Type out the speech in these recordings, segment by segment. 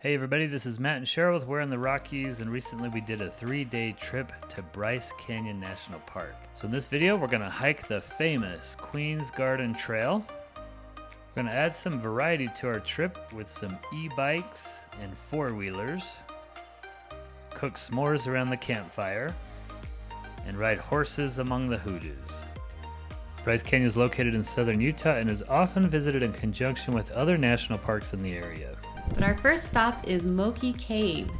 Hey everybody, this is Matt and Cheryl with We're in the Rockies, and recently we did a 3-day trip to Bryce Canyon National Park. So in this video, we're gonna hike the famous Queen's Garden Trail. We're gonna add some variety to our trip with some e-bikes and four-wheelers, cook s'mores around the campfire, and ride horses among the hoodoos. Bryce Canyon is located in southern Utah and is often visited in conjunction with other national parks in the area. But our first stop is Moqui Cave.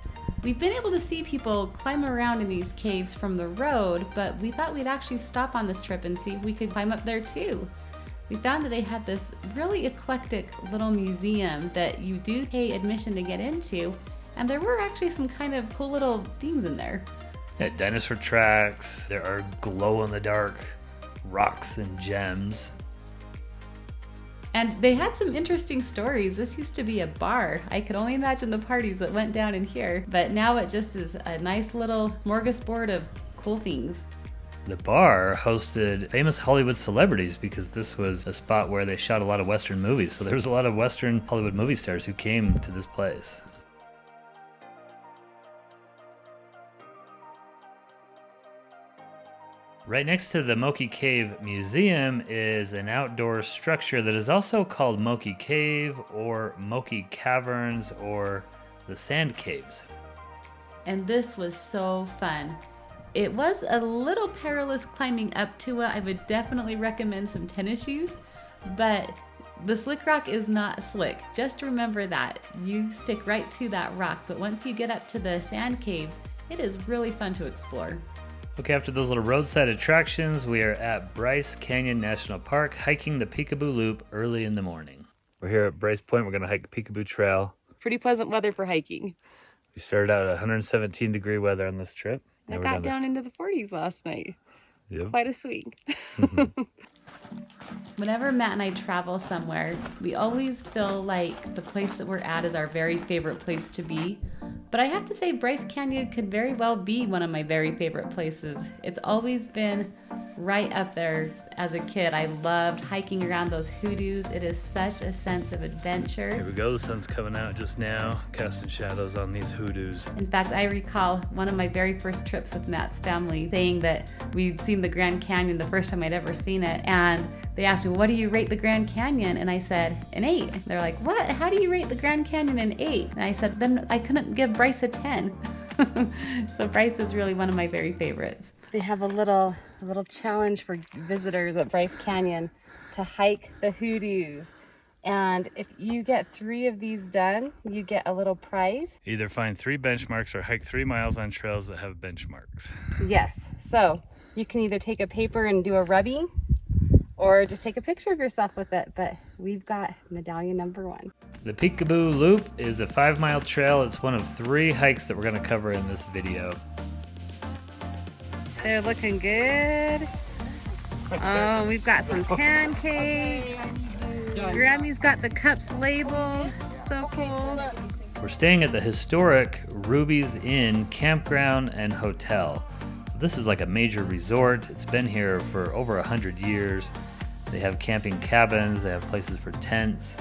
We've been able to see people climb around in these caves from the road, but we thought we'd actually stop on this trip and see if we could climb up there too. We found that they had this really eclectic little museum that you do pay admission to get into, and there were actually some kind of cool little things in there. Yeah, dinosaur tracks, there are glow-in-the-dark rocks and gems. And they had some interesting stories. This used to be a bar. I could only imagine the parties that went down in here, but now it just is a nice little smorgasbord of cool things. The bar hosted famous Hollywood celebrities because this was a spot where they shot a lot of Western movies. So there was a lot of Western Hollywood movie stars who came to this place. Right next to the Moqui Cave Museum is an outdoor structure that is also called Moqui Cave or Moqui Caverns or the Sand Caves. And this was so fun. It was a little perilous climbing up to it. I would definitely recommend some tennis shoes, but the slick rock is not slick. Just remember that. You stick right to that rock, but once you get up to the sand caves, it is really fun to explore. Okay, after those little roadside attractions, we are at Bryce Canyon National Park, hiking the Peekaboo Loop early in the morning. We're here at Bryce Point. We're going to hike the Peekaboo Trail. Pretty pleasant weather for hiking. We started out at 117-degree weather on this trip. It got down into the 40s last night. Yep. Quite a swing. Whenever Matt and I travel somewhere, we always feel like the place that we're at is our very favorite place to be. But I have to say Bryce Canyon could very well be one of my very favorite places. It's always been right up there as a kid. I loved hiking around those hoodoos. It is such a sense of adventure. Here we go, the sun's coming out just now, casting shadows on these hoodoos. In fact, I recall one of my very first trips with Matt's family saying that we'd seen the Grand Canyon the first time I'd ever seen it, and they asked me, what do you rate the Grand Canyon? And I said, an 8. They're like, what? How do you rate the Grand Canyon an 8? And I said, then I couldn't give Bryce a 10. So Bryce is really one of my very favorites. They have a little challenge for visitors at Bryce Canyon to hike the hoodoos. And if you get 3 of these done, you get a little prize. Either find 3 benchmarks or hike 3 miles on trails that have benchmarks. Yes, so you can either take a paper and do a rubbing or just take a picture of yourself with it, but we've got medallion number 1. The Peekaboo Loop is a 5-mile trail. It's one of 3 hikes that we're going to cover in this video. They're looking good. Oh, we've got some pancakes. Grammy's got the cups labeled. So cool. We're staying at the historic Ruby's Inn Campground and Hotel. So this is like a major resort. It's been here for over 100 years. They have camping cabins, they have places for tents,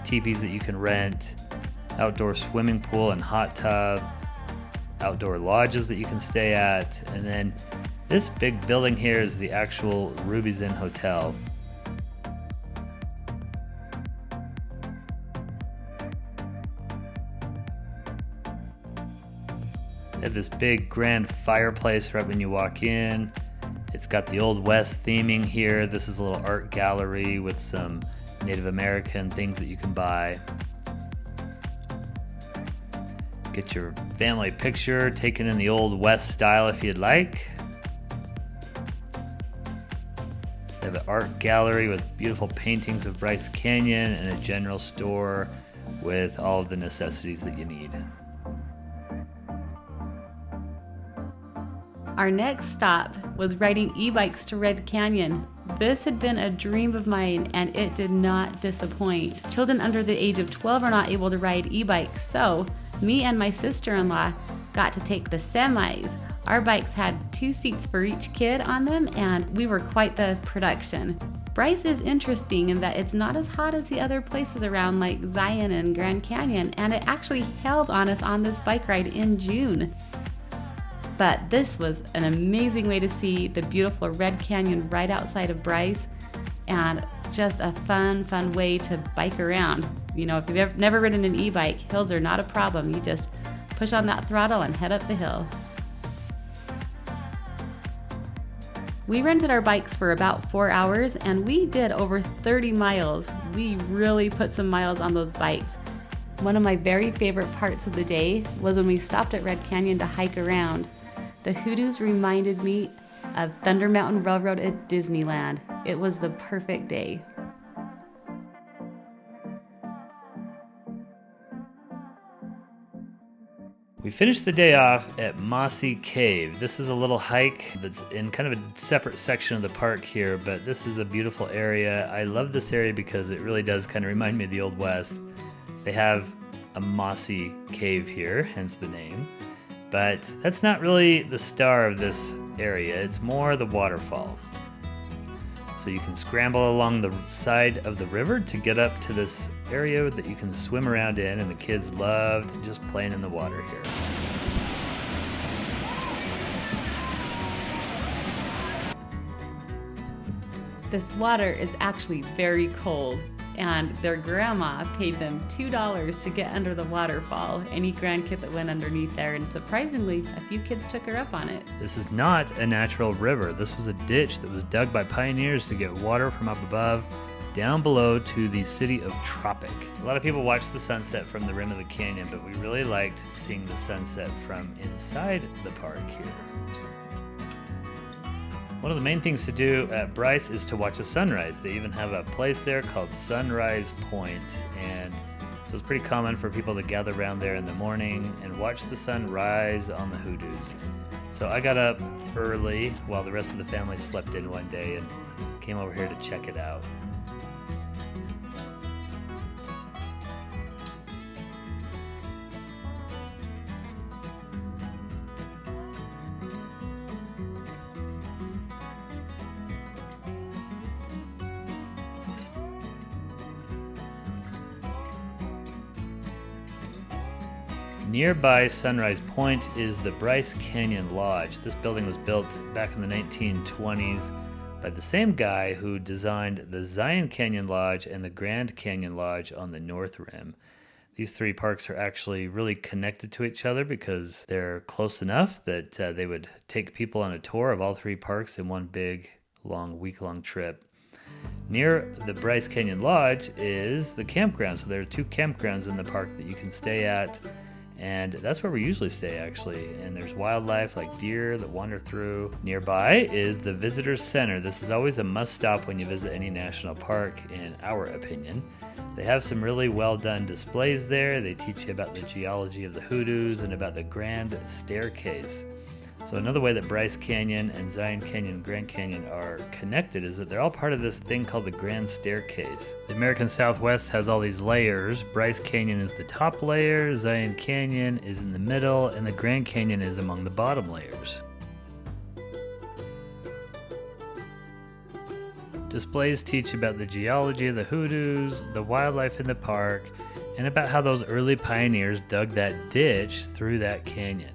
teepees that you can rent, outdoor swimming pool and hot tub, outdoor lodges that you can stay at, and then this big building here is the actual Ruby's Inn Hotel. They have this big grand fireplace right when you walk in. It's got the Old West theming here. This is a little art gallery with some Native American things that you can buy. Get your family picture taken in the Old West style if you'd like. They have an art gallery with beautiful paintings of Bryce Canyon and a general store with all of the necessities that you need. Our next stop was riding e-bikes to Red Canyon. This had been a dream of mine and it did not disappoint. Children under the age of 12 are not able to ride e-bikes, so me and my sister-in-law got to take the semis. Our bikes had 2 seats for each kid on them and we were quite the production. Bryce is interesting in that it's not as hot as the other places around like Zion and Grand Canyon, and it actually hailed on us on this bike ride in June. But this was an amazing way to see the beautiful Red Canyon right outside of Bryce, and just a fun way to bike around. You know, if you've never ridden an e-bike, hills are not a problem. You just push on that throttle and head up the hill. We rented our bikes for about 4 hours and we did over 30 miles. We really put some miles on those bikes. One of my very favorite parts of the day was when we stopped at Red Canyon to hike around. The hoodoos reminded me of Thunder Mountain Railroad at Disneyland. It was the perfect day. We finished the day off at Mossy Cave. This is a little hike that's in kind of a separate section of the park here, but this is a beautiful area. I love this area because it really does kind of remind me of the Old West. They have a mossy cave here, hence the name. But that's not really the star of this area. It's more the waterfall. So you can scramble along the side of the river to get up to this area that you can swim around in, and the kids loved just playing in the water here. This water is actually very cold, and their grandma paid them $2 to get under the waterfall. Any grandkid that went underneath there, and surprisingly, a few kids took her up on it. This is not a natural river. This was a ditch that was dug by pioneers to get water from up above down below to the city of Tropic. A lot of people watch the sunset from the rim of the canyon, but we really liked seeing the sunset from inside the park here. One of the main things to do at Bryce is to watch a sunrise. They even have a place there called Sunrise Point, and so it's pretty common for people to gather around there in the morning and watch the sun rise on the hoodoos. So I got up early while the rest of the family slept in one day and came over here to check it out. Nearby Sunrise Point is the Bryce Canyon Lodge. This building was built back in the 1920s by the same guy who designed the Zion Canyon Lodge and the Grand Canyon Lodge on the North Rim. These three parks are actually really connected to each other because they're close enough that they would take people on a tour of all three parks in one big, long, week-long trip. Near the Bryce Canyon Lodge is the campground. So there are 2 campgrounds in the park that you can stay at. And that's where we usually stay, actually. And there's wildlife like deer that wander through. Nearby is the Visitor Center. This is always a must-stop when you visit any national park, in our opinion. They have some really well-done displays there. They teach you about the geology of the hoodoos and about the Grand Staircase. So another way that Bryce Canyon and Zion Canyon and Grand Canyon are connected is that they're all part of this thing called the Grand Staircase. The American Southwest has all these layers. Bryce Canyon is the top layer, Zion Canyon is in the middle, and the Grand Canyon is among the bottom layers. Displays teach about the geology of the hoodoos, the wildlife in the park, and about how those early pioneers dug that ditch through that canyon.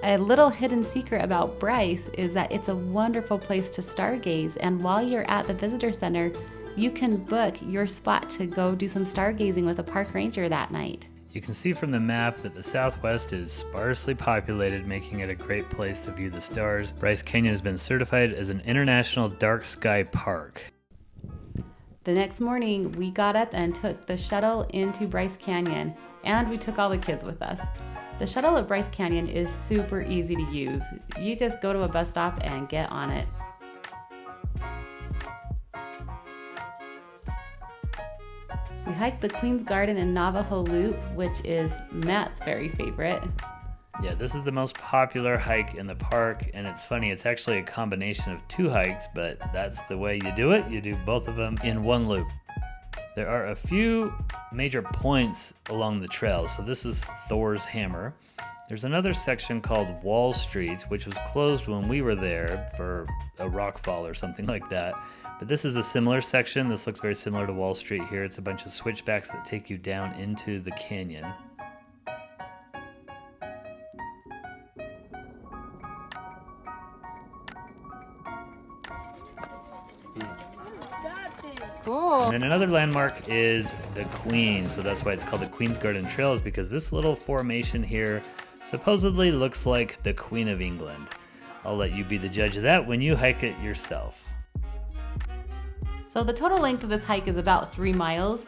A little hidden secret about Bryce is that it's a wonderful place to stargaze, and while you're at the visitor center, you can book your spot to go do some stargazing with a park ranger that night. You can see from the map that the Southwest is sparsely populated, making it a great place to view the stars. Bryce Canyon has been certified as an International Dark Sky Park. The next morning, we got up and took the shuttle into Bryce Canyon, and we took all the kids with us. The shuttle at Bryce Canyon is super easy to use. You just go to a bus stop and get on it. We hiked the Queen's Garden and Navajo Loop, which is Matt's very favorite. Yeah, this is the most popular hike in the park, and it's funny, it's actually a combination of 2 hikes, but that's the way you do it. You do both of them in one loop. There are a few major points along the trail. So this is Thor's Hammer. There's another section called Wall Street, which was closed when we were there for a rock fall or something like that. But this is a similar section. This looks very similar to Wall Street here. It's a bunch of switchbacks that take you down into the canyon. Cool. And then another landmark is the Queen. So that's why it's called the Queen's Garden Trail, is because this little formation here supposedly looks like the Queen of England. I'll let you be the judge of that when you hike it yourself. So the total length of this hike is about 3 miles.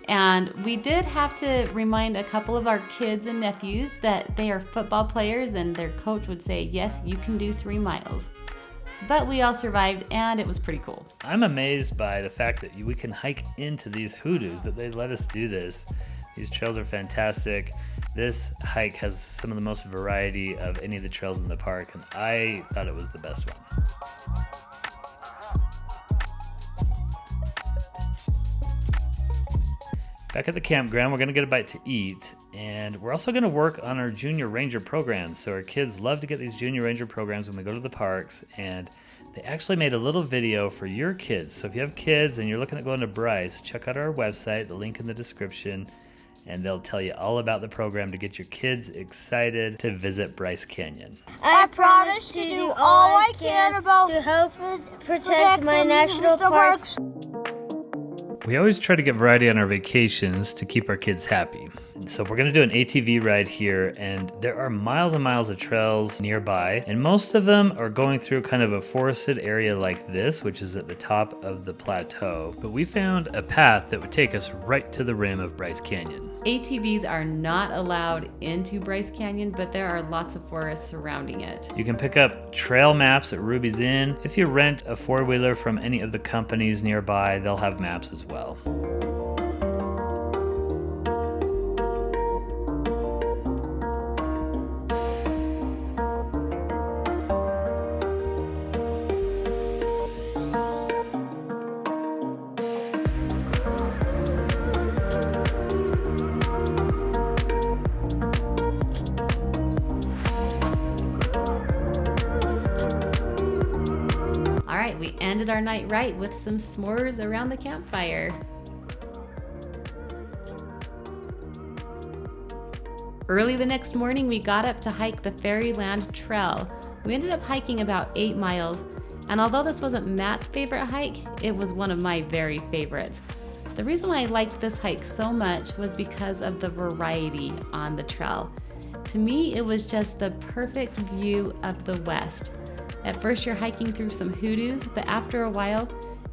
And we did have to remind a couple of our kids and nephews that they are football players, and their coach would say, yes, you can do 3 miles. But we all survived, and it was pretty cool. I'm amazed by the fact that we can hike into these hoodoos, that they let us do this. These trails are fantastic. This hike has some of the most variety of any of the trails in the park, and I thought it was the best one. Back at the campground, we're going to get a bite to eat, and we're also going to work on our Junior Ranger programs. So our kids love to get these Junior Ranger programs when we go to the parks, and they actually made a little video for your kids. So if you have kids and you're looking at going to Bryce, check out our website, the link in the description, and they'll tell you all about the program to get your kids excited to visit Bryce Canyon. I promise to do all I can to help protect my national parks. We always try to get variety on our vacations to keep our kids happy. So we're going to do an ATV ride here, and there are miles and miles of trails nearby, and most of them are going through kind of a forested area like this, which is at the top of the plateau. But we found a path that would take us right to the rim of Bryce Canyon. ATVs are not allowed into Bryce Canyon, but there are lots of forests surrounding it. You can pick up trail maps at Ruby's Inn. If you rent a four-wheeler from any of the companies nearby, they'll have maps as well. We ended our night right with some s'mores around the campfire. Early the next morning, we got up to hike the Fairyland Trail. We ended up hiking about 8 miles, and although this wasn't Matt's favorite hike, it was one of my very favorites. The reason why I liked this hike so much was because of the variety on the trail. To me, it was just the perfect view of the West. At first you're hiking through some hoodoos, but after a while,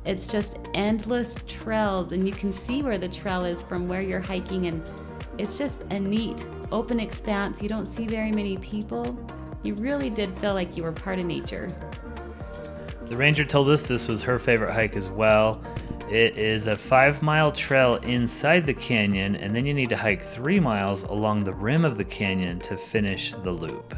it's just endless trails, and you can see where the trail is from where you're hiking, and it's just a neat, open expanse. You don't see very many people. You really did feel like you were part of nature. The ranger told us this was her favorite hike as well. It is a 5-mile trail inside the canyon, and then you need to hike 3 miles along the rim of the canyon to finish the loop.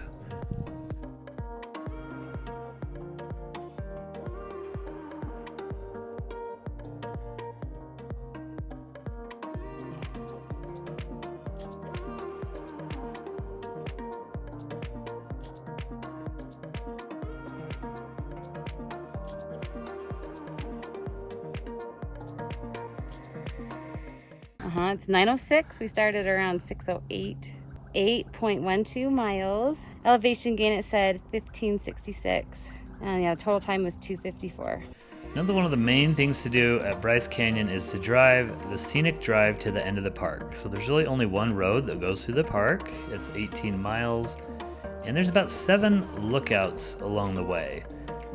It's 9:06. We started around 6:08. 8.12 miles. Elevation gain, it said 1566. And yeah, total time was 2:54. Another one of the main things to do at Bryce Canyon is to drive the Scenic Drive to the end of the park. So there's really only one road that goes through the park. It's 18 miles, and there's about 7 lookouts along the way.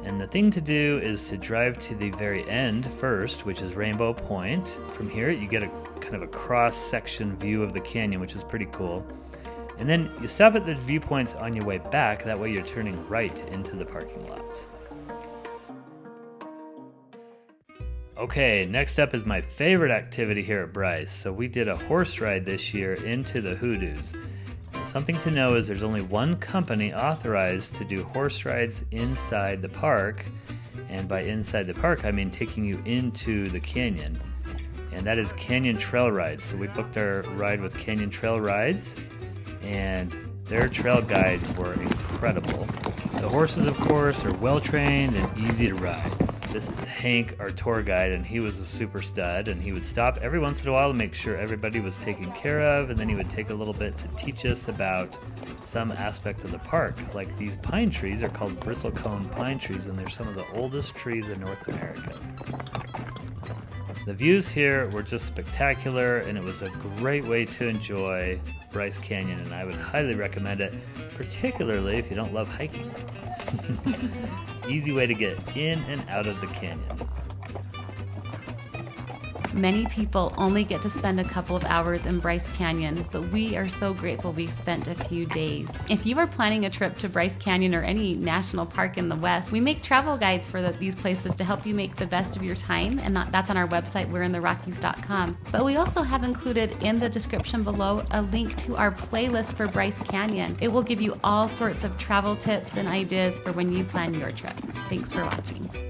And the thing to do is to drive to the very end first, which is Rainbow Point. From here, you get a kind of a cross-section view of the canyon, which is pretty cool. And then you stop at the viewpoints on your way back. That way you're turning right into the parking lots. Okay, next up is my favorite activity here at Bryce. So we did a horse ride this year into the hoodoos. Something to know is there's only one company authorized to do horse rides inside the park. And by inside the park, I mean taking you into the canyon. And that is Canyon Trail Rides. So we booked our ride with Canyon Trail Rides, and their trail guides were incredible. The horses, of course, are well trained and easy to ride. This is Hank, our tour guide, and he was a super stud, and he would stop every once in a while to make sure everybody was taken care of, and then he would take a little bit to teach us about some aspect of the park. Like these pine trees are called bristlecone pine trees, and they're some of the oldest trees in North America. The views here were just spectacular, and it was a great way to enjoy Bryce Canyon, and I would highly recommend it, particularly if you don't love hiking. Easy way to get in and out of the canyon. Many people only get to spend a couple of hours in Bryce Canyon, but we are so grateful we spent a few days. If you are planning a trip to Bryce Canyon or any national park in the West, we make travel guides for these places to help you make the best of your time, and that's on our website, we'reintherockies.com. But we also have included in the description below a link to our playlist for Bryce Canyon. It will give you all sorts of travel tips and ideas for when you plan your trip. Thanks for watching.